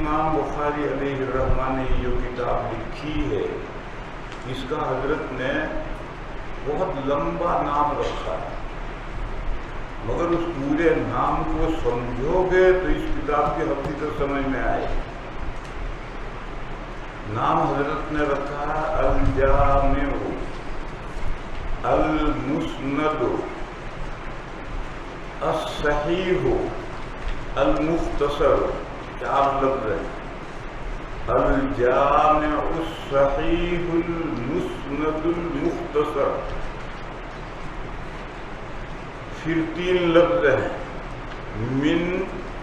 امام بخاری علیہ الرحمہ نے جو کتاب لکھی ہے اس کا حضرت نے بہت لمبا نام رکھا ہے، مگر اس پورے نام کو سمجھو گے تو اس کتاب کی حقیقت سمجھ میں آئے گی۔ نام حضرت نے رکھا الجامع المسند الصحیح المختصر، 4 لفظ ہیں، الجامع الصحیح المسند المختصر، پھر 3 لفظ ہیں، من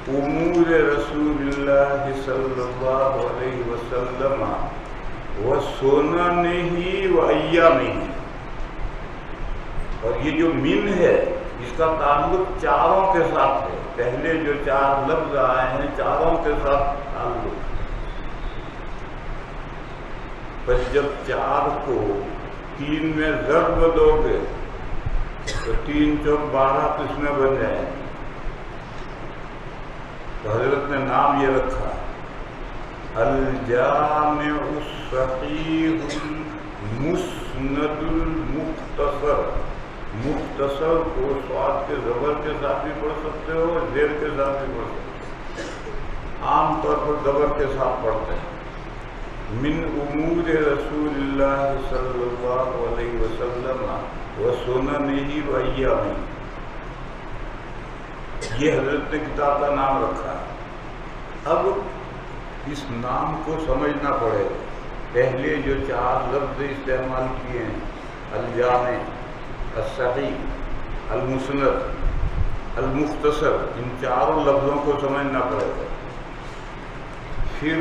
امور رسول اللہ صلی اللہ علیہ وسلم و سننہ و ایامہ، اور یہ جو من ہے اس کا تعلق چاروں کے ساتھ ہے، پہلے جو 4 لفظ آئے ہیں چاروں کے ساتھ تعلق، بس جب 4 کو 3 میں ضرب دو گے تو 3 چوک 12 قسمیں بن جائیں۔ تو حضرت نے نام یہ رکھا الجامع الصحیح المسند المختصر، مختصر کو صاد کے زبر کے ساتھ بھی پڑھ سکتے ہو اور زیر کے ساتھ بھی پڑھ سکتے ہو، عام طور پر زبر کے ساتھ پڑھتے ہیں۔ من امور رسول اللہ صلی اللہ علیہ وسلم و سننہ و ایامہ، یہ حضرت نے کتاب کا نام رکھا ہے۔ اب اس نام کو سمجھنا پڑے گا۔ پہلے جو 4 لفظ استعمال کیے ہیں، الجامع، الصحیح، المسند، المختصر، ان 4 لفظوں کو سمجھنا پڑے گا۔ پھر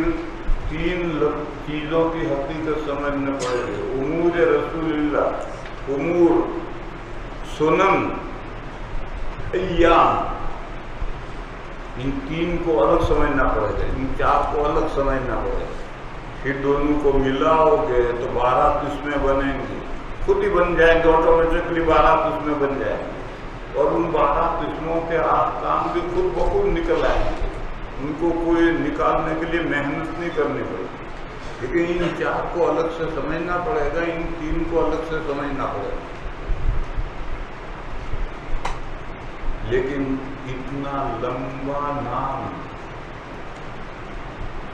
3 چیزوں کی حقیقت سمجھنا پڑے گی، امور رسول اللہ، امور، سنن، ایام، ان 3 کو الگ سمجھنا پڑے گا، ان 4 کو الگ سمجھنا پڑے گا۔ پھر دونوں کو ملاؤ گے تو 12 قسمیں بنیں گی، خود ہی بن جائیں گے، آٹومیٹکلی 12 قسمیں بن جائیں گی، اور ان 12 قسموں کے احکام بھی خود بخود نکل آئیں گے، ان کو کوئی نکالنے کے لیے محنت نہیں کرنی پڑے گی۔ لیکن ان 4 کو الگ سے سمجھنا پڑے گا، ان 3 کو الگ سے سمجھنا پڑے گا۔ لیکن اتنا لمبا نام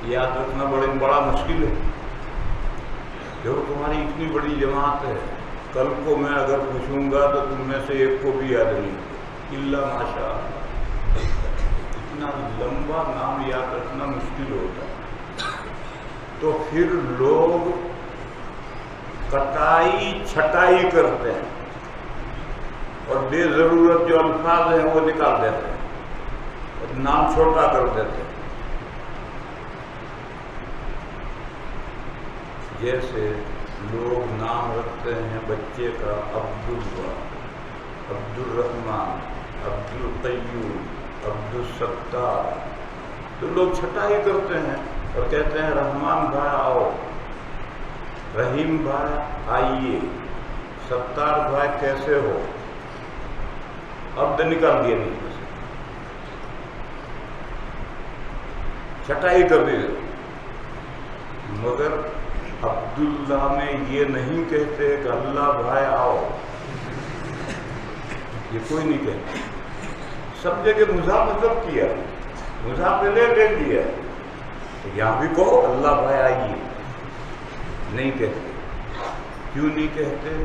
یاد رکھنا بڑا مشکل ہے۔ جو تمہاری اتنی بڑی جماعت ہے، کل کو میں اگر پوچھوں گا تو تم میں سے ایک کو بھی یاد نہیں، الا ماشاء اللہ۔ اتنا لمبا نام یاد رکھنا مشکل ہوتا ہے، تو پھر لوگ کٹائی چھٹائی کرتے ہیں اور بے ضرورت جو الفاظ ہیں وہ نکال دیتے ہیں اور نام چھوٹا کر دیتے ہیں۔ جیسے لوگ نام رکھتے ہیں بچے کا عبداللہ، عبد الرحمن، عبد القیوم، عبد الستار، تو لوگ چھٹائی کرتے ہیں اور کہتے ہیں رحمان بھائی آؤ، رحیم بھائی آئیے، ستار بھائی کیسے ہو، عبد نکال دیا نہیں، چھٹائی کر دی۔ مگر عبداللہ میں یہ نہیں کہتے کہ اللہ بھائی آؤ، یہ کوئی نہیں کہتا۔ سب جگہ مضاف کیا، مضاف لے لیا، یہاں بھی کہو اللہ بھائی آئیے، نہیں کہتے۔ کیوں نہیں کہتے؟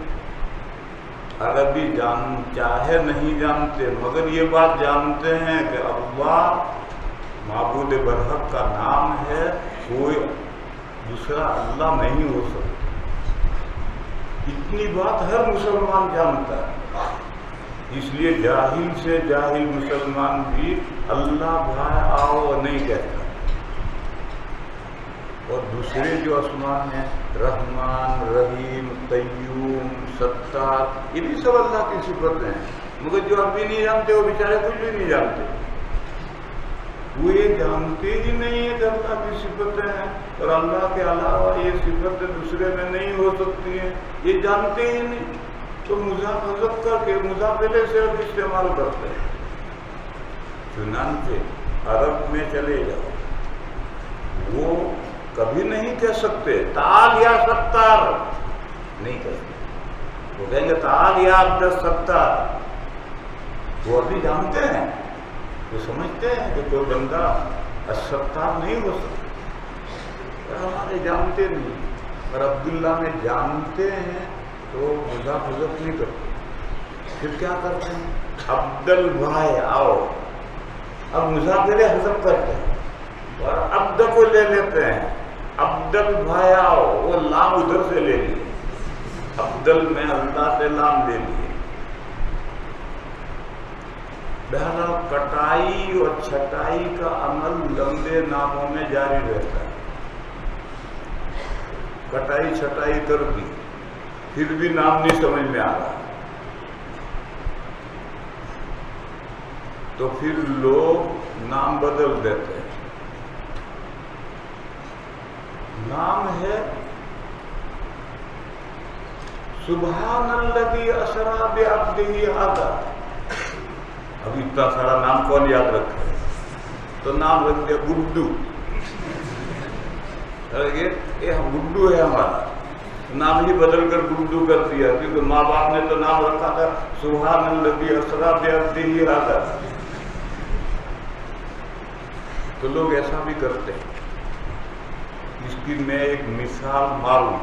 عربی چاہے نہیں جانتے مگر یہ بات جانتے ہیں کہ اللہ معبود برحق کا نام ہے، کوئی دوسرا اللہ نہیں ہو سکتا۔ اتنی بات ہر مسلمان جانتا ہے، اس لیے جاہل سے جاہل مسلمان بھی اللہ بھائی آؤ نہیں کہتا۔ اور دوسرے جو اسماء ہیں، رحمان، رحیم، قیوم، ستار، یہ بھی سب اللہ کی صفت ہیں، مگر جو عربی نہیں جانتے وہ بیچارے کچھ بھی نہیں جانتے، وہ یہ جانتے ہی نہیں ہے کہ اللہ کی صفتیں ہیں اور اللہ کے علاوہ یہ صفتیں دوسرے میں نہیں ہو سکتی ہیں، یہ جانتے ہی نہیں، تو مضاف حذف کر کے مضافلے سے اب استعمال کرتے ہیں۔ چنانچہ عرب میں چلے جاؤ، وہ کبھی نہیں کہہ سکتے تعال یا ستار، نہیں کہہ سکتے. وہ کہیں گے تعال یا عبد الستار. وہ ابھی جانتے ہیں، وہ سمجھتے ہیں کہ کوئی بندہ الستار نہیں ہو سکتا. ہمارے جانتے نہیں، اور عبداللہ میں جانتے ہیں تو مضاف حذف نہیں کرتے. پھر کیا کرتے ہیں؟ عبدال بھائی آؤ، اب مضاف حذف کرتے ہیں اور عبد کو لے لیتے ہیں. عبدال بھائی آؤ، وہ لام ادھر سے لے لیے، عبدال میں اللہ سے لام لے لیے. بہرحال کٹائی اور چھٹائی کا عمل لمبے ناموں میں جاری رہتا ہے. کٹائی چھٹائی کر دی، پھر بھی نام نہیں سمجھ میں آ رہا، تو پھر لوگ نام بدل دیتے ہیں. نام ہے سبحان الذی اسری بعبدہ ھذا. اب اتنا سارا نام کون یاد رکھے؟ تو نام رکھ دیا گڈو. یہ گڈو ہے ہمارا، نام ہی بدل کر گڈو کر دیا، کیونکہ ماں باپ نے تو نام رکھا تھا سبحان الذی اسری بعبدہ ھذا. تو لوگ ایسا بھی کرتے ہیں. اس کی میں ایک مثال ماروں.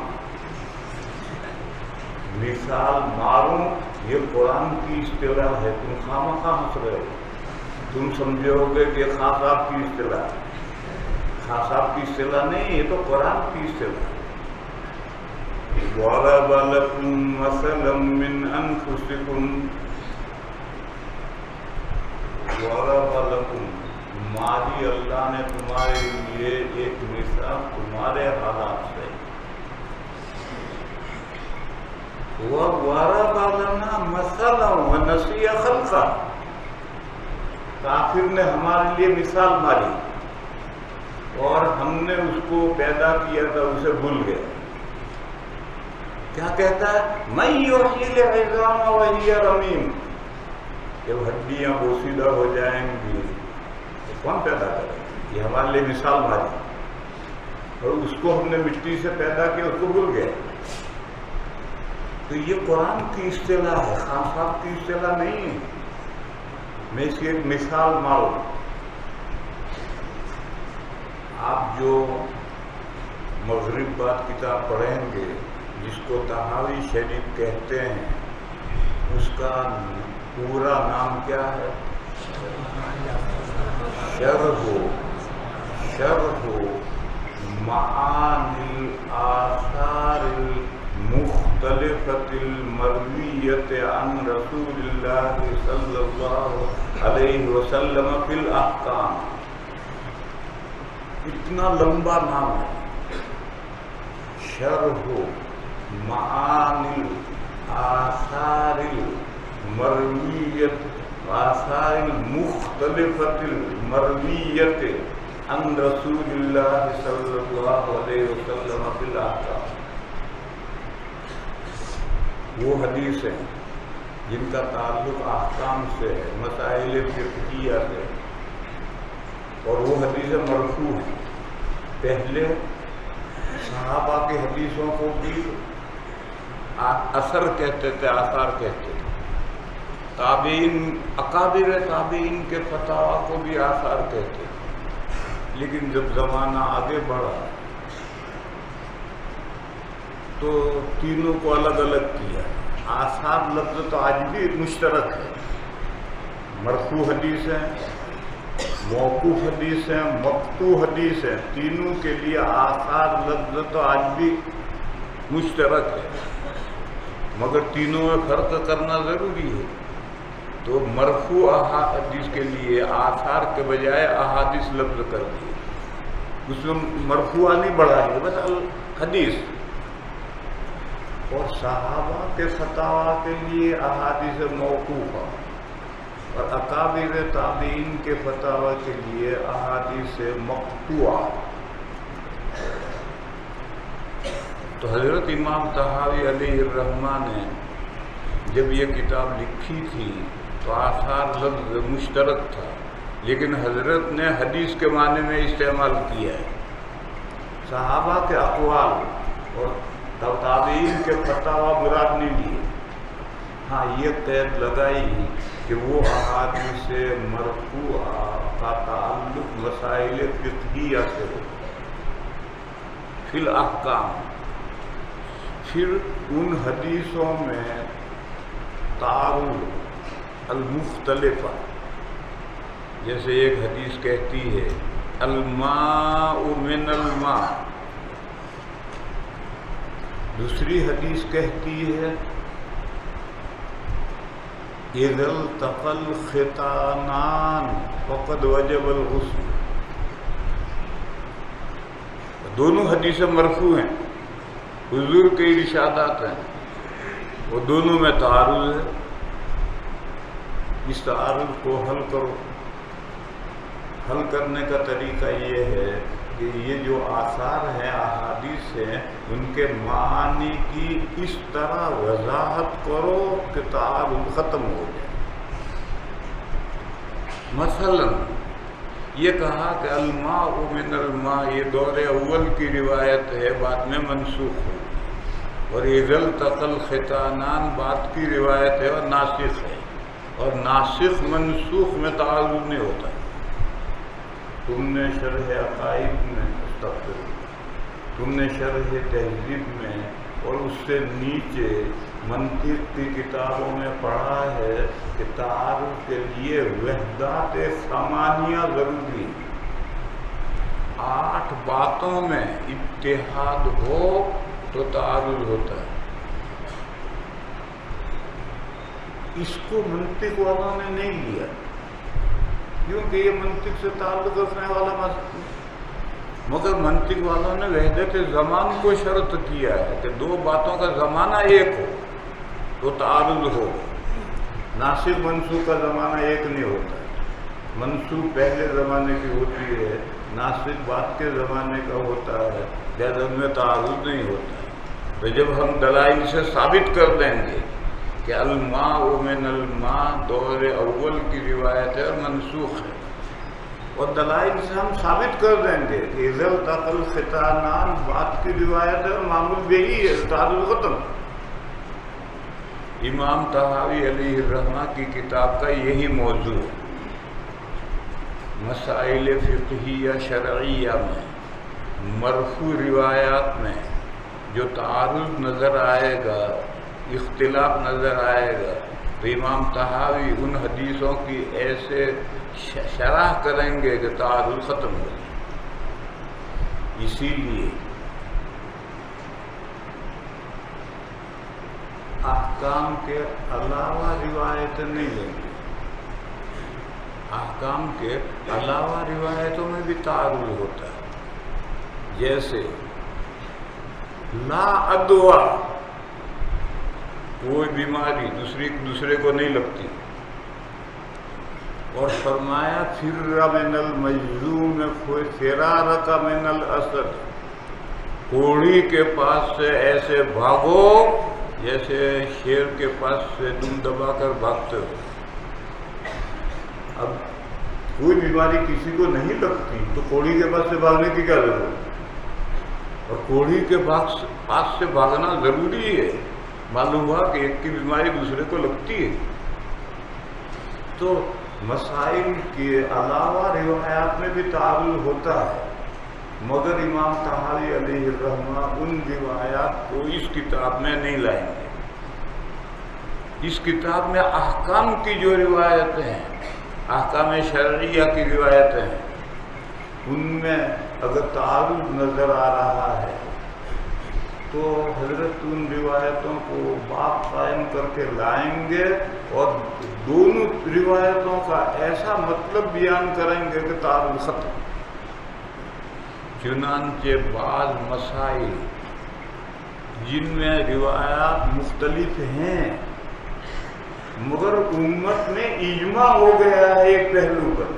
یہ قرآن کی اصطلاح ہے، تم خواہ ہنس رہے ہو. تم سمجھے ہوگے کہ خاں صاحب کی اصطلاح. خاں صاحب کی اصطلاح نہیں، یہ تو قرآن کی اصطلاح ہے. ضرب لکم مثلا من انفسکم، ضرب لکم، ماری اللہ نے تمہارے لیے ایک مثال تمہارے حالات سے. وَضَرَبَ لَنَا مَثَلًا وَنَسِيَ خَلْقًا. کافر نے ہمارے لیے مثال ماری اور ہم نے اس کو پیدا کیا تھا، اسے بھول گئے. کیا کہتا ہے؟ مَن يُحْيِي الْعِظَامَ وَهِيَ رَمِيمٌ. جب ہڈیاں بوسیدہ ہو جائیں گی تو کون پیدا کرے؟ یہ ہمارے لیے مثال ماری، اور اس کو ہم نے مٹی سے پیدا کیا، اس کو بھول گئے. تو یہ قرآن کی اصطلاح ہے، خان صاحب کی اصطلاح نہیں ہے. میں اس کی ایک مثال ماروں. آپ جو مغرب بعد کتاب پڑھیں گے جس کو طحاوی شریف کہتے ہیں، اس کا پورا نام کیا ہے؟ شرح معانی الآثار المختلفة المرویة عن رسول اللہ صلی اللہ علیہ وسلم فی الاحکام. اتنا لمبا نام ہے، شرح معانی الآثار المرویة، آثار المختلفة المرویة عن رسول اللہ صلی اللہ علیہ وسلم فی الاحکام. وہ حدیث ہیں جن کا تعلق احکام سے ہے، مسائل فقہیہ سے، اور وہ حدیث مرفوع ہیں. پہلے صحابہ کی حدیثوں کو بھی اثر کہتے تھے، آثار کہتے تھے. تابعین، اکابر تابعین کے فتاویٰ کو بھی آثار کہتے تھے. لیکن جب زمانہ آگے بڑھا تو تینوں کو الگ الگ کیا. آثار لفظ تو آج بھی مشترک ہے. مرفوع حدیث ہیں، موقوف حدیث ہیں، مقطوع حدیث ہیں. تینوں کے لیے آثار لفظ تو آج بھی مشترک ہے، مگر تینوں میں فرق کرنا ضروری ہے. تو مرفوع حدیث کے لیے آثار کے بجائے احادیث لفظ کر دیے. اس میں مرفوع نہیں بڑھائیں گے، بس حدیث. اور صحابہ کے فتاویٰ کے لیے احادیث موقوفہ، اور اکابر تابعین کے فتاویٰ کے لیے احادیث مقطوعہ. تو حضرت امام طحاوی علیہ الرحمہ نے جب یہ کتاب لکھی تھی تو آثار لفظ مشترک تھا، لیکن حضرت نے حدیث کے معنی میں استعمال کیا ہے. صحابہ کے اقوال اور تابعین کے فتاوی مراد نہیں لیے. ہاں یہ قید لگائی کہ وہ احادیث مرفوعہ کا تعلق مسائل فقہیہ سے ہو فی الاحکام. پھر ان حدیثوں میں تعارض المختلفہ، جیسے ایک حدیث کہتی ہے الماء من الماء، دوسری حدیث کہتی ہے اذا التقى الختانان فقد وجب الغسل. دونوں حدیثیں مرفوع ہیں، حضور کے ارشادات ہیں، وہ دونوں میں تعارض ہے. اس تعارض کو حل کرو. حل کرنے کا طریقہ یہ ہے کہ یہ جو آثار ہیں، احادیث ہیں، ان کے معانی کی اس طرح وضاحت کرو کہ تعارض ختم ہو جائے. مثلا یہ کہا کہ الماء من الماء، یہ دور اول کی روایت ہے، بعد میں منسوخ ہو. اور اذا التقى الختانان بعد کی روایت ہے اور ناسخ ہے. اور ناسخ منسوخ میں تعارض نہیں ہوتا. تم نے شرح عقائد میں تم نے شرح تہذیب میں اور اس سے نیچے منطق کی کتابوں میں پڑھا ہے کہ تعارض کے لیے وحدات ثمانیہ ضروری. 8 باتوں میں اتحاد ہو تو تعارض ہوتا ہے. اس کو منطق والوں نے نہیں لیا کیونکہ یہ منطق سے تعلق رکھنے والا مسئلہ. مگر منطق والوں نے وحدت زمان کو شرط کیا ہے کہ 2 باتوں کا زمانہ ایک ہو تو تعارض ہو. ناسخ منسوخ کا زمانہ ایک نہیں ہوتا. منسوخ پہلے زمانے کی ہوتی ہے، ناسخ بعد کے زمانے کا ہوتا ہے، لہذا میں تعارض نہیں ہوتا. تو جب ہم دلائل سے ثابت کر دیں گے کہ الماء من الماء دور اول کی روایت ہے اور منسوخ ہے، اور دلائل سے ہم ثابت کر دیں گے کہ اذا التقى الختانان بعد کی روایت ہے اور معمول بہی ہے، تعارض ختم. امام طحاوی علیہ الرحمہ کی کتاب کا یہی موضوع ہے. مسائل فقہیہ شرعیہ میں مرفوع روایات میں جو تعارض نظر آئے گا، اختلاف نظر آئے گا، تو امام طحاوی ان حدیثوں کی ایسے شرح کریں گے کہ تعارض ختم ہو جائے. اسی لیے احکام کے علاوہ روایتیں نہیں لیں گے. احکام کے علاوہ روایتوں میں بھی تعارض ہوتا ہے. جیسے لا ادوا، کوئی بیماری دوسرے کو نہیں لگتی، اور فرمایا فر من المجذوم فرارک من الاسد، کوڑی کے پاس سے ایسے بھاگو جیسے شیر کے پاس سے تم دبا کر بھاگتے ہو. اب کوئی بیماری کسی کو نہیں لگتی تو کوڑی کے پاس سے بھاگنے کی کیا ضرورت؟ اور کوڑی کے پاس سے بھاگنا ضروری ہے. معلوم ہوا کہ ایک کی بیماری دوسرے کو لگتی ہے. تو مسائل کے علاوہ روایات میں بھی تعارض ہوتا ہے، مگر امام طحاوی علیہ الرحمہ ان روایات کو اس کتاب میں نہیں لائیں گے. اس کتاب میں احکام کی جو روایتیں ہیں، احکام شرعیہ کی روایتیں ہیں، ان میں اگر تعارض نظر آ رہا ہے تو حضرت ان روایتوں کو باب قائم کر کے لائیں گے اور دونوں روایتوں کا ایسا مطلب بیان کریں گے کہ تعارض ختم. چنانچہ بعض مسائل جن میں روایات مختلف ہیں مگر امت میں اجماع ہو گیا ہے ایک پہلو پر،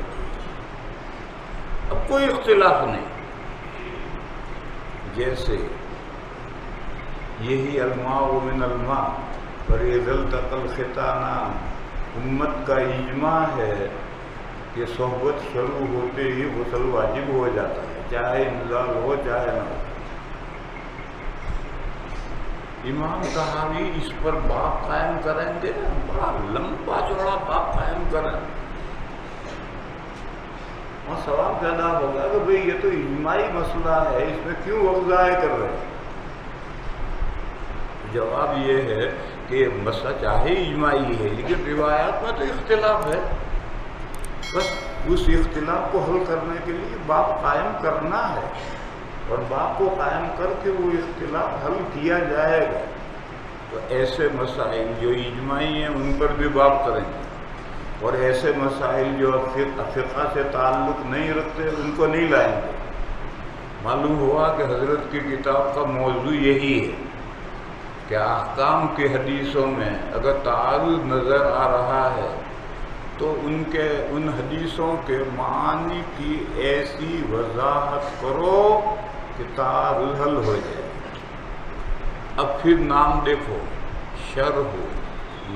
اب کوئی اختلاف نہیں. جیسے یہی الماء من الماء اور اذا التقى الختانان، امت کا اجماع ہے کہ صحبت شروع ہوتے ہی غسل واجب ہو جاتا ہے، چاہے انزال ہو چاہے نہ ہو۔ امام طحاوی اس پر باب قائم کریں گے، بڑا لمبا چوڑا باب قائم کریں، اور سوال پیدا ہوگا کہ بھئی یہ تو اجماعی مسئلہ ہے، اس میں کیوں وضاحت کر رہے ہیں؟ جواب یہ ہے کہ مسئلہ چاہے اجماعی ہے لیکن روایات میں تو اختلاف ہے، بس اس اختلاف کو حل کرنے کے لیے باب قائم کرنا ہے، اور باب کو قائم کر کے وہ اختلاف حل کیا جائے گا۔ تو ایسے مسائل جو اجماعی ہیں ان پر بھی باب کریں گے، اور ایسے مسائل جو فقہ سے تعلق نہیں رکھتے ان کو نہیں لائیں گے۔ معلوم ہوا کہ حضرت کی کتاب کا موضوع یہی ہے کہ احکام کی حدیثوں میں اگر تعارض نظر آ رہا ہے تو ان حدیثوں کے معنی کی ایسی وضاحت کرو کہ تعارض حل ہو جائے۔ اب پھر نام دیکھو، شرح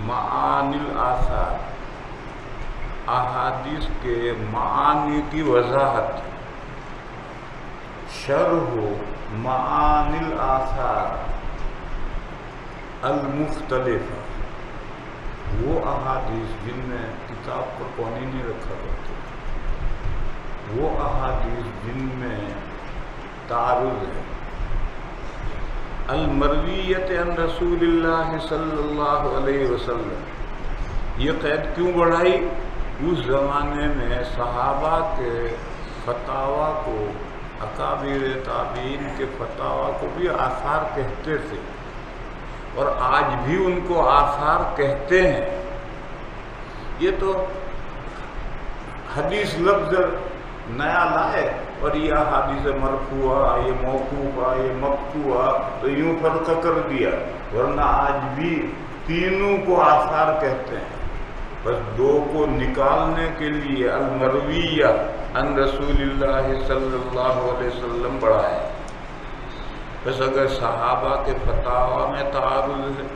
معانی الآثار، احادیث کے معانی کی وضاحت، شرح معانی الآثار المختلفہ، وہ احادیث جن میں کتاب پر پانی نہیں رکھا کرتے، وہ احادیث جن میں تعارض ہے، المرویت عن رسول اللہ صلی اللہ علیہ وسلم۔ یہ قید کیوں بڑھائی؟ اس زمانے میں صحابہ کے فتاویٰ کو، اکابر تابعین کے فتاویٰ کو بھی آثار کہتے تھے، اور آج بھی ان کو آثار کہتے ہیں۔ یہ تو حدیث لفظ نیا لائے اور یہ احادیث مرفوعہ، یہ موقوفہ، یہ مقطوعہ، تو یوں فرق کر دیا، ورنہ آج بھی تینوں کو آثار کہتے ہیں، بس دو کو نکالنے کے لیے المرویہ عن رسول اللہ صلی اللہ علیہ وسلم بڑھا ہے۔ بس اگر صحابہ کے فتاویٰ میں تعارض ہے،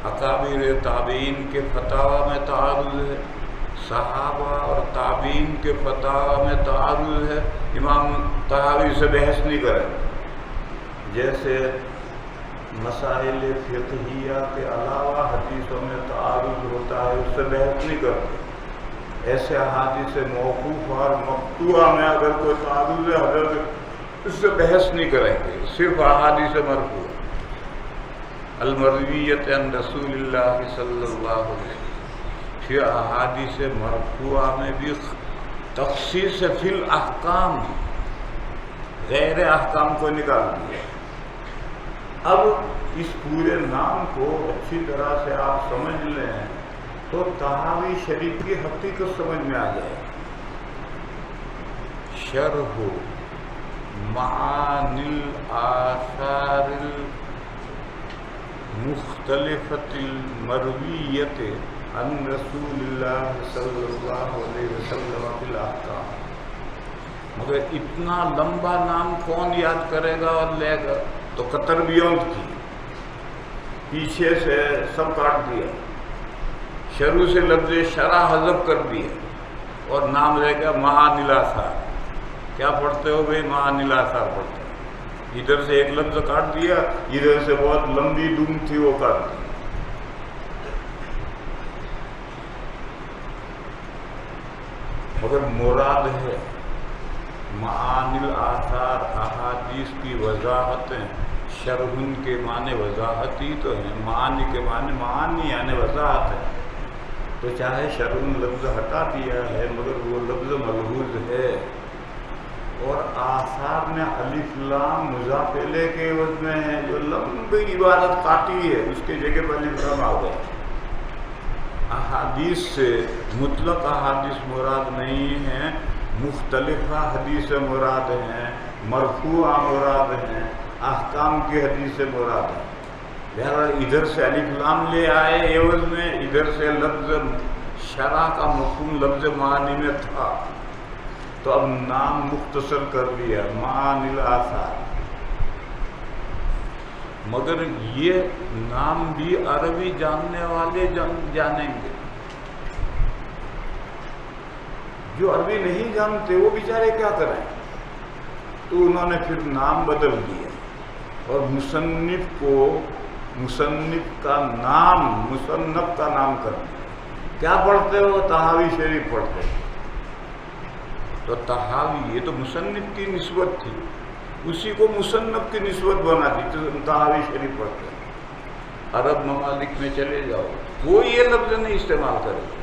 اکابر تابعین کے فتاویٰ میں تعارض ہے، صحابہ اور تابعین کے فتاویٰ میں تعارض ہے، امام طحاوی سے بحث نہیں کریں۔ جیسے مسائل فقہیہ کے علاوہ حدیثوں میں تعارض ہوتا ہے، اس سے بحث نہیں کرتے، ایسے احادیث موقوف اور مقطوعہ میں اگر کوئی تعارض ہے حضرت اس سے بحث نہیں کریں گے، صرف احادیث مرفوعہ، المرویت عن رسول اللہ صلی اللہ علیہ وسلم۔ پھر احادیث مرفوعہ میں بھی تخصیص فی الاحکام، غیر احکام کو نکال دیا۔ اب اس پورے نام کو اچھی طرح سے آپ سمجھ لیں تو طحاوی شریف کی حقیقت سمجھ میں آ جائے۔ شرح معانی الآثار المختلفۃ المرویۃ عن رسول اللہ صلی اللہ علیہ وسلم فی الاحکام۔ مگر اتنا لمبا نام کون یاد کرے گا اور لے گا؟ تو قطر بیونت کی پیچھے سے سب کاٹ دیا، شروع سے لفظ شرح حذف کر دیا، اور نام رہ گیا معانی الآثار۔ کیا پڑھتے ہو بھائی؟ معانی الآثار پڑھتے ہو۔ ادھر سے ایک لفظ کاٹ دیا، ادھر سے بہت لمبی دم تھی وہ کاٹ دی۔ مگر مراد ہے معانی الآثار، احادیث کی وضاحتیں، شرح کے معنی وضاحت ہی تو ہیں، معانی کے معنی یعنی وضاحت ہے۔ تو چاہے شرح لفظ ہٹا دیا ہے مگر وہ لفظ ملحوظ ہے، اور آثار میں الف لام مضاف الیہ کے عوض میں ہے، جو لمبی عبارت کاٹی ہے اس کی جگہ پر الف لام آ گیا۔ احادیث سے مطلق احادیث مراد نہیں ہیں، مختلفہ حدیث مراد ہیں، مرفوعہ مراد ہیں، احکام کی حدیث مراد ہیں۔ بہرحال ادھر سے الف لام لے آئے عوض میں، ادھر سے لفظ شرح کا مفہوم لفظ معانی میں تھا، تو اب نام مختصر کر دیا معانی الآثار۔ مگر یہ نام بھی عربی جاننے والے جانیں گے، جو عربی نہیں جانتے وہ بیچارے کیا کریں؟ تو انہوں نے پھر نام بدل دیا اور مصنف کا نام کر دیا۔ کیا پڑھتے ہو؟ طحاوی شریف پڑھتے ہو۔ تو طحاوی یہ تو مصنف کی نسبت تھی، اسی کو مصنف کی نسبت بنا دی تو طحاوی شریف پڑھتے ہیں۔ عرب ممالک میں چلے جاؤ کوئی یہ لفظ نہیں استعمال کرے گا،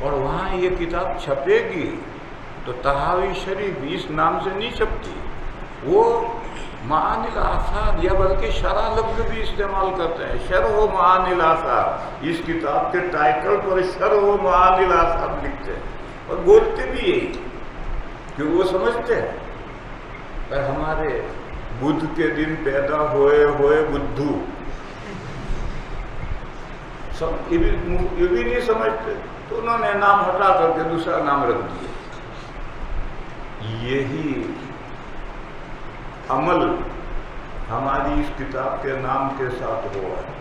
اور وہاں یہ کتاب چھپے گی تو طحاوی شریف اس نام سے نہیں چھپتی، وہ معانی الاثار یا بلکہ شرح لفظ بھی استعمال کرتے ہیں۔ شرح و معانی الاثار، اس کتاب کے ٹائٹل پر شرح و معانی الاثار لکھتے ہیں، اور بولتے بھی یہی کہ وہ سمجھتے ہیں کہ ہمارے بدھ کے دن پیدا ہوئے بدھو، یہ بھی نہیں سمجھتے، تو انہوں نے نام ہٹا کر کے دوسرا نام رکھ دیا۔ یہی عمل ہماری اس کتاب کے نام کے ساتھ ہوا ہے۔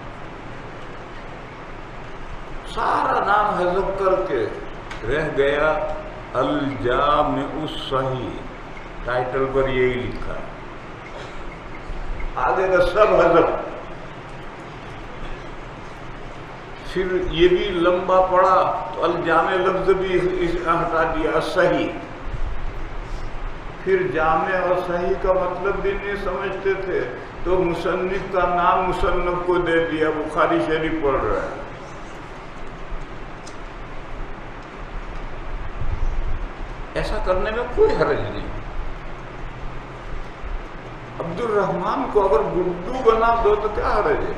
سارا نام حذف کر کے رہ گیا الجامع الصحیح، ٹائٹل پر یہی لکھا ہے، آگے کا سب حذف۔ پھر یہ بھی لمبا پڑا تو الجامع لفظ بھی ہٹا دیا، صحیح۔ پھر جامع اور صحیح کا مطلب بھی نہیں سمجھتے تھے تو مصنف کا نام مصنف کو دے دیا، بخاری شریف پڑھ رہا ہے۔ ایسا کرنے میں کوئی حرج نہیں۔ عبد الرحمن کو اگر گڈو بنا دو تو کیا حرج ہے،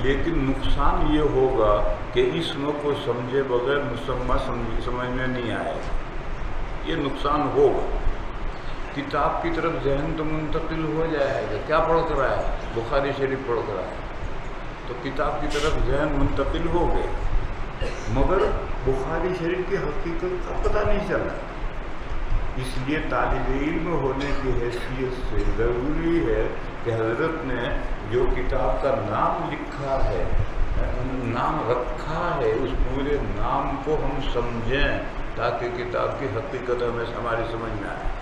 لیکن نقصان یہ ہوگا کہ اسم کو سمجھے بغیر مسمى سمجھ میں نہیں آئے گا، یہ نقصان ہوگا۔ کتاب کی طرف ذہن تو منتقل ہو جائے گا، کیا پڑھ کر آیا؟ بخاری شریف پڑھ کر آیا، تو کتاب کی طرف ذہن منتقل ہو گئے، مگر بخاری شریف کی حقیقت کا پتہ نہیں چلا۔ اس لیے طالب علم ہونے کی حیثیت سے ضروری ہے کہ حضرت نے جو کتاب کا نام لکھا ہے، نام رکھا ہے، اس پورے نام کو ہم سمجھیں تاکہ کتاب کی حقیقت ہمیں ہماری سمجھ میں آئے۔